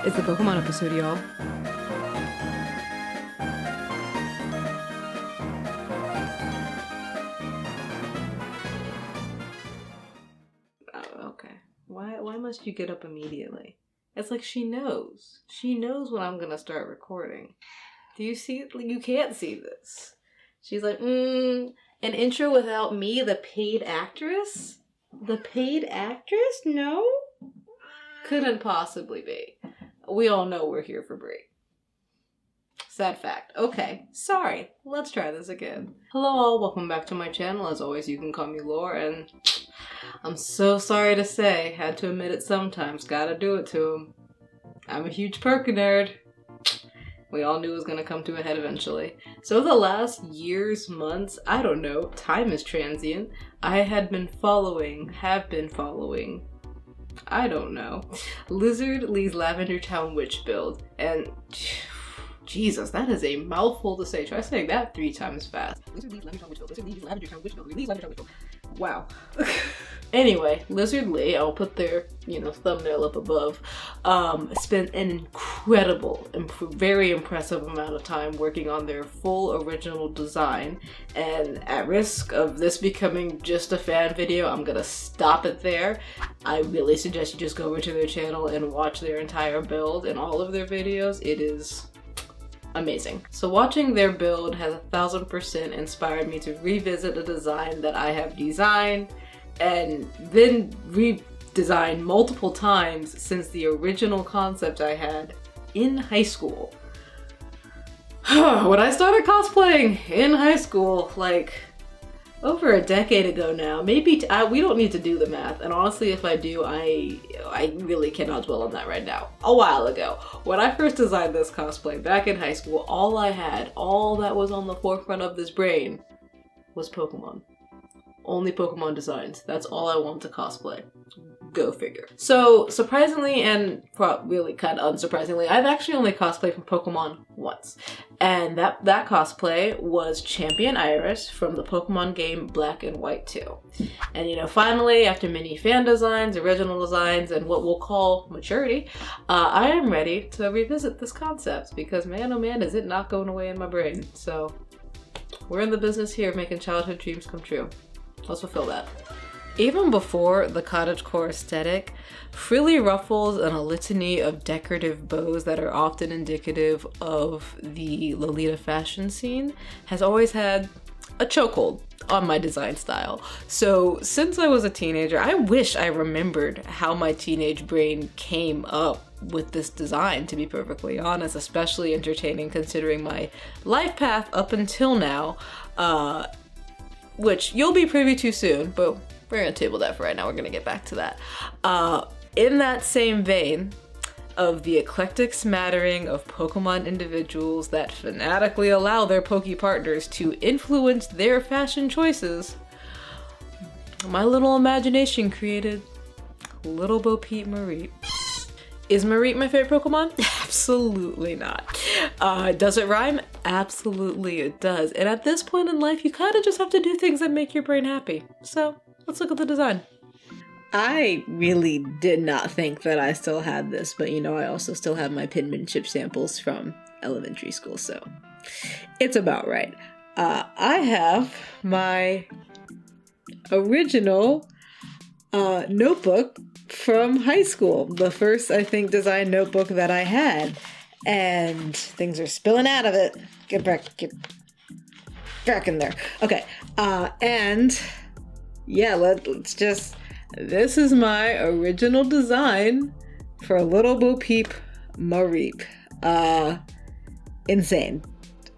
It's the Pokemon episode, y'all. Oh, okay. Why must you get up immediately? It's like she knows. She knows when I'm gonna start recording. Do you see? You can't see this. She's like, an intro without me, the paid actress? The paid actress? No? Couldn't possibly be. We all know we're here for Brie. Sad fact. Okay, sorry. Let's try this again. Hello all, welcome back to my channel. As always, you can call me Lore, and I'm so sorry to say, had to admit it sometimes, gotta do it to him. I'm a huge Poké nerd. We all knew it was gonna come to a head eventually. So the last years, months, I don't know, time is transient, I have been following, I don't know, Lizard Lee's Lavender Town Witch build, and Jesus, that is a mouthful to say. Try saying that 3 times fast. Lizard Lee's Lavender Town Witch build, Lizard Lee's Lavender Town Witch build, Lizard Lee's Lavender Town Witch build. Wow. Anyway, Lizard Lee, I'll put their, thumbnail up above, spent an incredible, very impressive amount of time working on their full original design, and at risk of this becoming just a fan video, I'm gonna stop it there. I really suggest you just go over to their channel and watch their entire build and all of their videos. It is amazing. So watching their build has 1000% inspired me to revisit a design that I have designed and then redesigned multiple times since the original concept I had in high school. When I started cosplaying in high school, like over a decade ago now, maybe we don't need to do the math, and honestly if I do, I really cannot dwell on that right now. A while ago, when I first designed this cosplay back in high school, all that was on the forefront of this brain was Pokemon. Only Pokemon designs. That's all I want to cosplay. Go figure. So surprisingly, and really kind of unsurprisingly, I've actually only cosplayed from Pokemon once. And that cosplay was Champion Iris from the Pokemon game Black and White 2. And finally, after many fan designs, original designs, and what we'll call maturity, I am ready to revisit this concept because man oh man is it not going away in my brain. So we're in the business here of making childhood dreams come true. Let's fulfill that. Even before the cottagecore aesthetic, frilly ruffles and a litany of decorative bows that are often indicative of the Lolita fashion scene has always had a chokehold on my design style. So since I was a teenager, I wish I remembered how my teenage brain came up with this design, to be perfectly honest, especially entertaining considering my life path up until now, which you'll be privy to soon, but we're gonna table that for right now. We're gonna get back to that. In that same vein of the eclectic smattering of Pokemon individuals that fanatically allow their Poke partners to influence their fashion choices, my little imagination created Little Bo Peep Mareep. Is Mareep my favorite Pokemon? Absolutely not. Does it rhyme? Absolutely it does. And at this point in life, you kind of just have to do things that make your brain happy. So let's look at the design. I really did not think that I still had this, but I also still have my penmanship samples from elementary school, so it's about right. I have my original notebook from high school. The first, I think, design notebook that I had. And things are spilling out of it. Get back in there. Okay. And yeah, let's just, this is my original design for Little Bo Peep Mareep. Insane.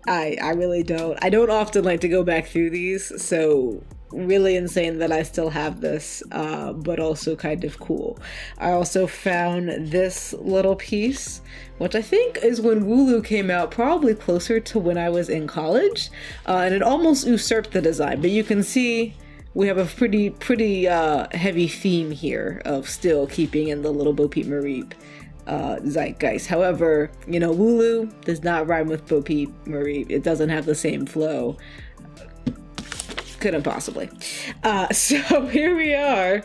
I really don't. I don't often like to go back through these, so really insane that I still have this, but also kind of cool. I also found this little piece, which I think is when Wooloo came out, probably closer to when I was in college, and it almost usurped the design, but you can see we have a pretty heavy theme here of still keeping in the Little Bo Peep Mareep zeitgeist. However, Wooloo does not rhyme with Bo Peep Mareep. It doesn't have the same flow. couldn't possibly. So here we are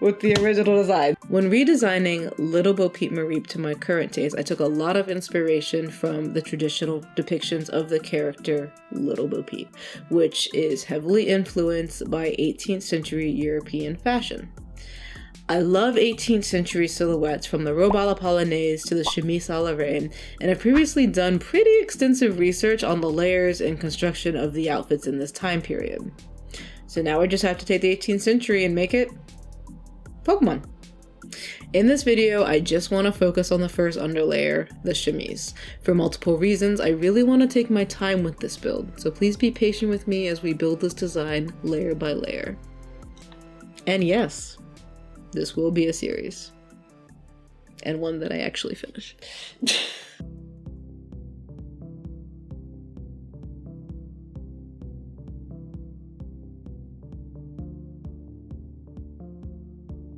with the original design. When redesigning Little Bo Peep Mareep to my current taste, I took a lot of inspiration from the traditional depictions of the character Little Bo Peep, which is heavily influenced by 18th century European fashion. I love 18th century silhouettes from the robe à la polonaise to the chemise à la reine, and I've previously done pretty extensive research on the layers and construction of the outfits in this time period. So now I just have to take the 18th century and make it Pokemon. In this video, I just want to focus on the first underlayer, the chemise. For multiple reasons, I really want to take my time with this build, so please be patient with me as we build this design layer by layer. And yes, this will be a series. And one that I actually finish.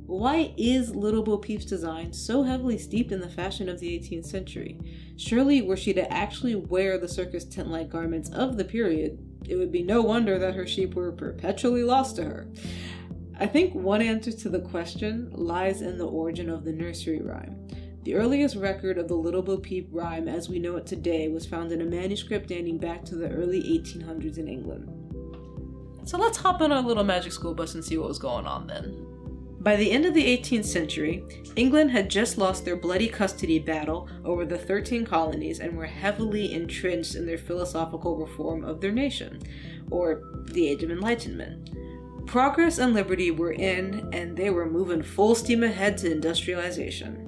Why is Little Bo Peep's design so heavily steeped in the fashion of the 18th century? Surely, were she to actually wear the circus tent-like garments of the period, it would be no wonder that her sheep were perpetually lost to her. I think one answer to the question lies in the origin of the nursery rhyme. The earliest record of the Little Bo Peep rhyme as we know it today was found in a manuscript dating back to the early 1800s in England. So let's hop on our little magic school bus and see what was going on then. By the end of the 18th century, England had just lost their bloody custody battle over the 13 colonies and were heavily entrenched in their philosophical reform of their nation, or the Age of Enlightenment. Progress and liberty were in, and they were moving full steam ahead to industrialization.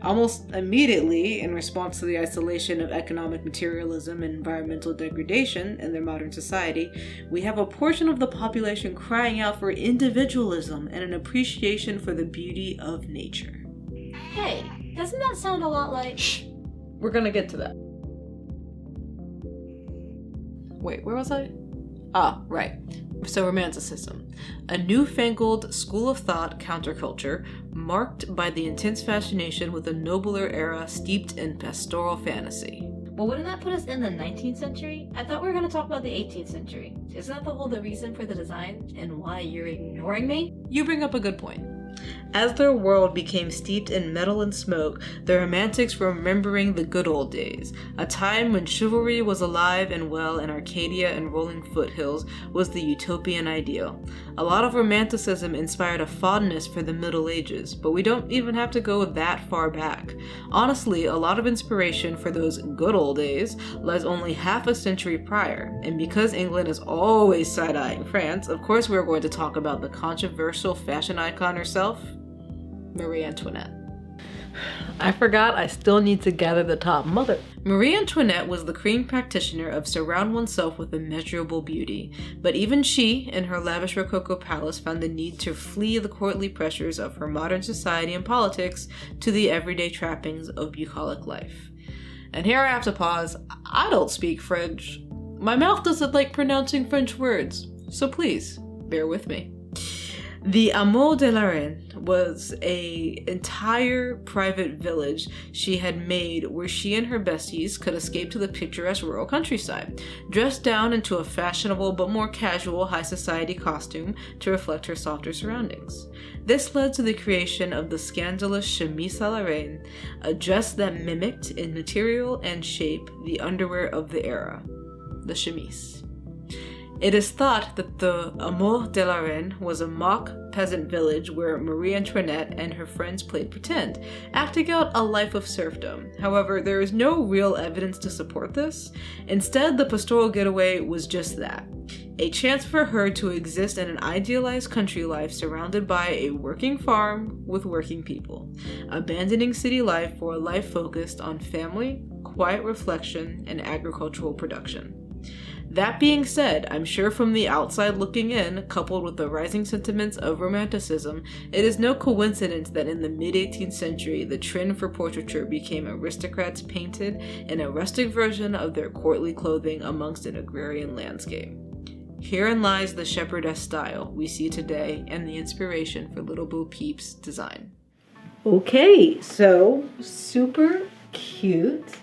Almost immediately, in response to the isolation of economic materialism and environmental degradation in their modern society, we have a portion of the population crying out for individualism and an appreciation for the beauty of nature. Hey, doesn't that sound a lot like... Shh! We're gonna get to that. Wait, where was I? Ah, right. So Romanticism, a newfangled school of thought counterculture marked by the intense fascination with a nobler era steeped in pastoral fantasy. Well, wouldn't that put us in the 19th century? I thought we were going to talk about the 18th century. Isn't that the reason for the design and why you're ignoring me? You bring up a good point. As their world became steeped in metal and smoke, the Romantics were remembering the good old days, a time when chivalry was alive and well and Arcadia and rolling foothills was the utopian ideal. A lot of Romanticism inspired a fondness for the Middle Ages, but we don't even have to go that far back. Honestly, a lot of inspiration for those good old days lies only half a century prior, and because England is always side-eyeing France, of course we're going to talk about the controversial fashion icon herself, Marie Antoinette. I forgot I still need to gather the top mother. Marie Antoinette was the cream practitioner of surround oneself with immeasurable beauty, but even she, in her lavish Rococo palace, found the need to flee the courtly pressures of her modern society and politics to the everyday trappings of bucolic life. And here I have to pause. I don't speak French. My mouth doesn't like pronouncing French words, so please, bear with me. The Amour de la Reine was an entire private village she had made where she and her besties could escape to the picturesque rural countryside, dressed down into a fashionable but more casual high society costume to reflect her softer surroundings. This led to the creation of the scandalous chemise à la reine, a dress that mimicked in material and shape the underwear of the era, the chemise. It is thought that the Amour de la Reine was a mock peasant village where Marie Antoinette and her friends played pretend, acting out a life of serfdom. However, there is no real evidence to support this. Instead, the pastoral getaway was just that, a chance for her to exist in an idealized country life surrounded by a working farm with working people, abandoning city life for a life focused on family, quiet reflection, and agricultural production. That being said, I'm sure from the outside looking in, coupled with the rising sentiments of Romanticism, it is no coincidence that in the mid-18th century, the trend for portraiture became aristocrats painted in a rustic version of their courtly clothing amongst an agrarian landscape. Herein lies the shepherdess style we see today and the inspiration for Little Bo Peep's design. Okay, so super cute.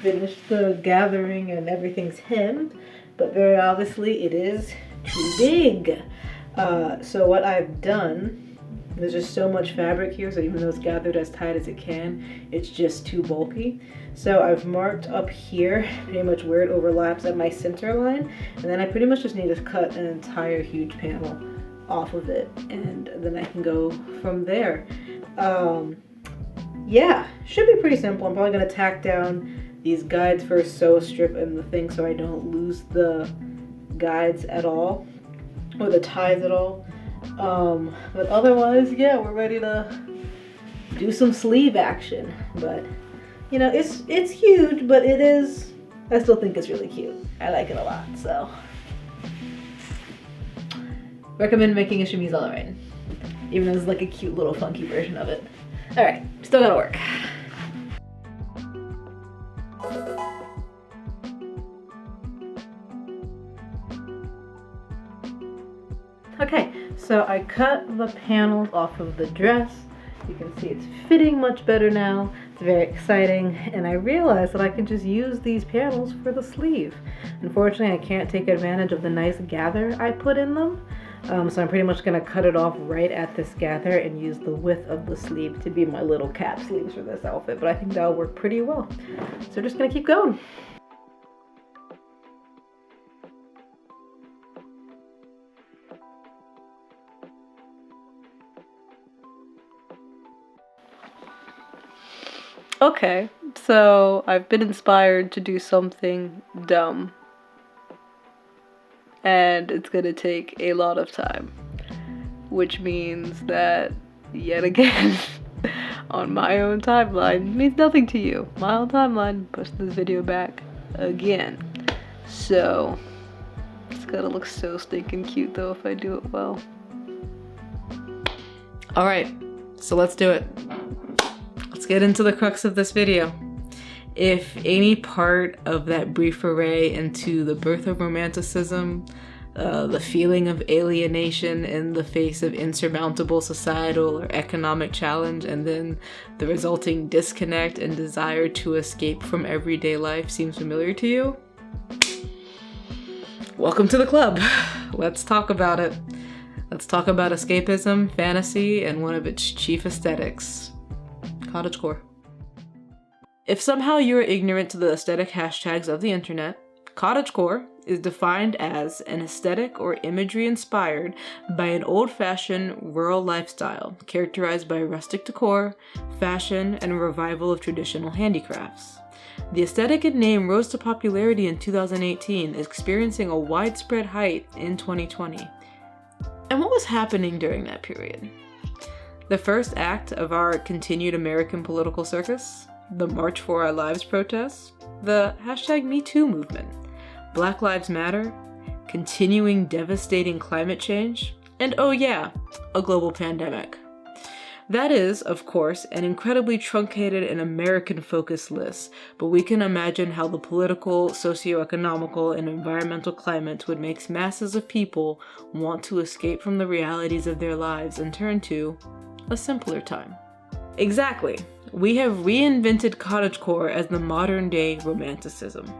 finished the gathering and everything's hemmed, but very obviously it is too big. So what I've done, there's just so much fabric here, so even though it's gathered as tight as it can, it's just too bulky. So I've marked up here pretty much where it overlaps at my center line, and then I pretty much just need to cut an entire huge panel off of it, and then I can go from there. Yeah, should be pretty simple. I'm probably gonna tack down these guides for a sew strip and the thing so I don't lose the guides at all, or the ties at all. But otherwise, yeah, we're ready to do some sleeve action. But you know, it's huge, but I still think it's really cute. I like it a lot, so recommend making a chemise all right, even though it's like a cute little funky version of it. All right, still gotta work. Okay, so I cut the panels off of the dress. You can see it's fitting much better now. It's very exciting, and I realized that I can just use these panels for the sleeve. Unfortunately, I can't take advantage of the nice gather I put in them. So I'm pretty much gonna cut it off right at this gather and use the width of the sleeve to be my little cap sleeves for this outfit, but I think that'll work pretty well. So we're just gonna keep going. Okay, so I've been inspired to do something dumb. And it's gonna take a lot of time, which means that yet again on my own timeline means nothing to you. My own timeline pushed this video back again, so it's gonna look so stinking cute though if I do it well. All right, so let's do it. Let's get into the crux of this video. If any part of that brief array into the birth of romanticism, the feeling of alienation in the face of insurmountable societal or economic challenge, and then the resulting disconnect and desire to escape from everyday life seems familiar to you, welcome to the club. Let's talk about it. Let's talk about escapism, fantasy, and one of its chief aesthetics, cottagecore. If somehow you're ignorant to the aesthetic hashtags of the internet, cottagecore is defined as an aesthetic or imagery inspired by an old-fashioned rural lifestyle characterized by rustic decor, fashion, and a revival of traditional handicrafts. The aesthetic and name rose to popularity in 2018, experiencing a widespread height in 2020. And what was happening during that period? The first act of our continued American political circus? The March for Our Lives protests, the #MeToo movement, Black Lives Matter, continuing devastating climate change, and oh yeah, a global pandemic. That is, of course, an incredibly truncated and American-focused list, but we can imagine how the political, socio-economical, and environmental climates would make masses of people want to escape from the realities of their lives and turn to a simpler time. Exactly. We have reinvented cottagecore as the modern-day romanticism.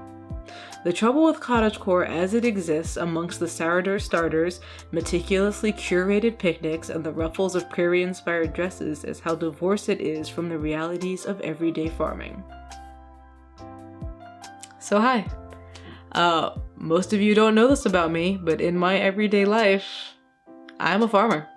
The trouble with cottagecore as it exists amongst the sourdough starters, meticulously curated picnics, and the ruffles of prairie-inspired dresses is how divorced it is from the realities of everyday farming. So hi. Most of you don't know this about me, but in my everyday life, I'm a farmer.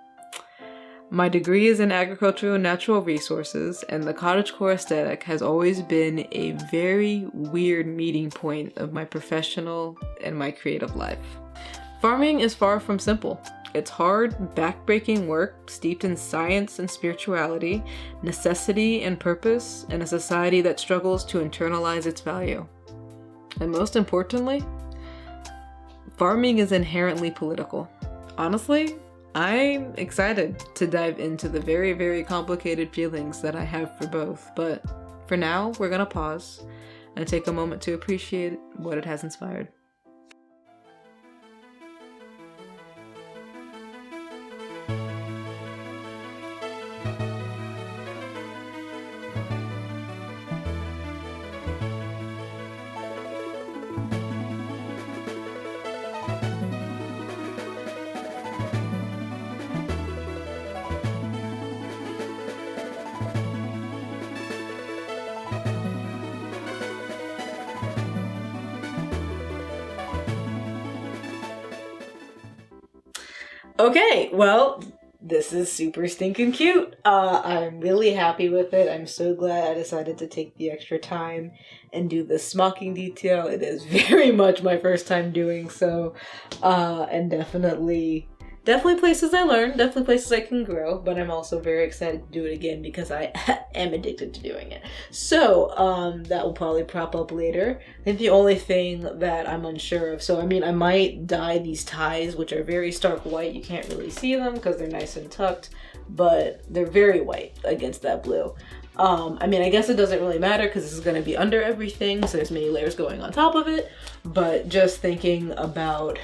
My degree is in agricultural and natural resources, and the cottagecore aesthetic has always been a very weird meeting point of my professional and my creative life. Farming is far from simple. It's hard, backbreaking work steeped in science and spirituality, necessity and purpose, in a society that struggles to internalize its value. And most importantly, farming is inherently political. Honestly, I'm excited to dive into the very, very complicated feelings that I have for both, but for now, we're gonna pause and take a moment to appreciate what it has inspired. Okay, well, this is super stinking cute. I'm really happy with it. I'm so glad I decided to take the extra time and do the smocking detail. It is very much my first time doing so, and definitely places I learned, definitely places I can grow, but I'm also very excited to do it again because I am addicted to doing it. So, that will probably prop up later. I think the only thing that I'm unsure of, so I mean, I might dye these ties, which are very stark white. You can't really see them because they're nice and tucked, but they're very white against that blue. I mean, I guess it doesn't really matter because this is going to be under everything, so there's many layers going on top of it, but just thinking about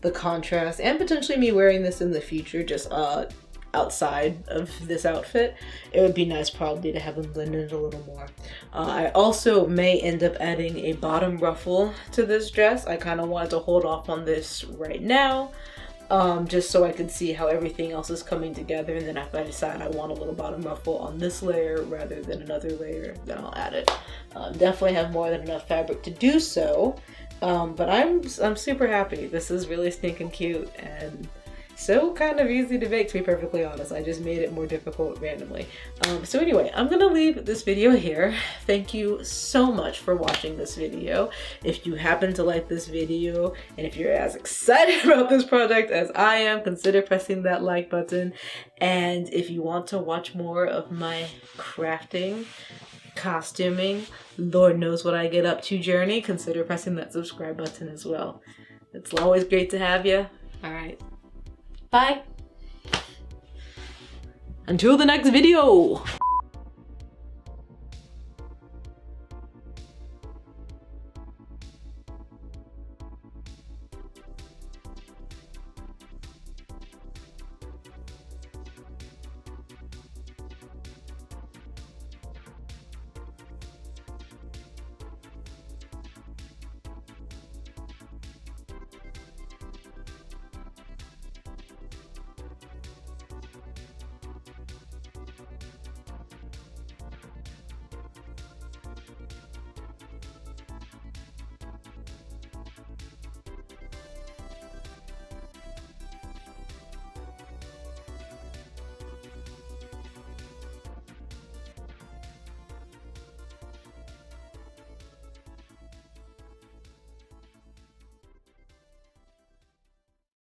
the contrast and potentially me wearing this in the future, just outside of this outfit, it would be nice probably to have them blend in a little more. I also may end up adding a bottom ruffle to this dress. I kind of wanted to hold off on this right now, just so I could see how everything else is coming together, and then if I decide I want a little bottom ruffle on this layer rather than another layer, then I'll add it. Definitely have more than enough fabric to do so. But I'm super happy. This is really stinking cute and so kind of easy to make, to be perfectly honest. I just made it more difficult randomly. So anyway, I'm gonna leave this video here. Thank you so much for watching this video. If you happen to like this video and if you're as excited about this project as I am, consider pressing that like button. And if you want to watch more of my crafting, costuming, Lord knows what I get up to journey, consider pressing that subscribe button as well. It's always great to have you. All right, bye. Until the next video.